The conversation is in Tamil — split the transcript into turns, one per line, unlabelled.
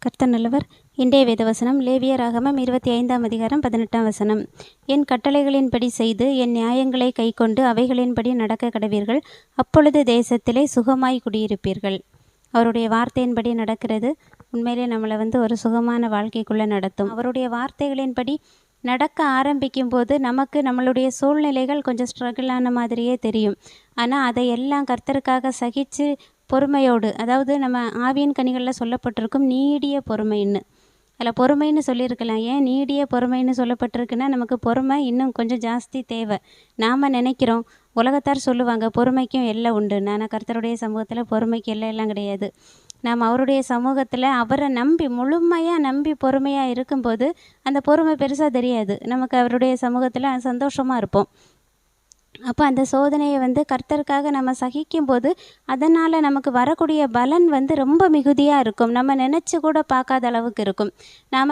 கர்த்தர் நல்லவர். இன்றைய வேதவசனம் லேவியராகமம் 25ஆம் அதிகாரம் 18ஆம் வசனம். என் கட்டளைகளின்படி செய்து என் நியாயங்களை கைக்கொண்டு அவைகளின்படி நடக்க கடவீர்கள், அப்பொழுது தேசத்திலே சுகமாய் குடியிருப்பீர்கள். அவருடைய வார்த்தையின்படி நடக்கிறது உண்மையிலே நம்மளை ஒரு சுகமான வாழ்க்கைக்குள்ளே நடத்தும். அவருடைய வார்த்தைகளின்படி நடக்க ஆரம்பிக்கும் போது நமக்கு நம்மளுடைய சூழ்நிலைகள் கொஞ்சம் ஸ்ட்ரகிளான மாதிரியே தெரியும். ஆனால் அதையெல்லாம் கர்த்தருக்காக சகித்து பொறுமையோடு, அதாவது நம்ம ஆவியின் கனிகளில் சொல்லப்பட்டிருக்கும் நீடிய பொறுமைன்னு, அதில் பொறுமைன்னு சொல்லியிருக்கலாம். ஏன் நீடிய பொறுமைன்னு சொல்லப்பட்டிருக்குன்னா, நமக்கு பொறுமை இன்னும் கொஞ்சம் ஜாஸ்தி தேவை. நாம் நினைக்கிறோம், உலகத்தார் சொல்லுவாங்க பொறுமைக்கும் எல்லை உண்டுன்னு. ஆனால் கர்த்தருடைய சமூகத்தில் பொறுமைக்கு எல்லாம் கிடையாது. நாம் அவருடைய சமூகத்தில் அவரை நம்பி முழுமையாக நம்பி பொறுமையாக இருக்கும்போது அந்த பொறுமை பெருசாக தெரியாது. நமக்கு அவருடைய சமூகத்தில் சந்தோஷமாக இருப்போம். அப்போ அந்த சோதனையை கர்த்தருக்காக நம்ம சகிக்கும்போது அதனால் நமக்கு வரக்கூடிய பலன் ரொம்ப மிகுதியாக இருக்கும். நம்ம நினச்சி கூட பார்க்காத அளவுக்கு இருக்கும். நாம்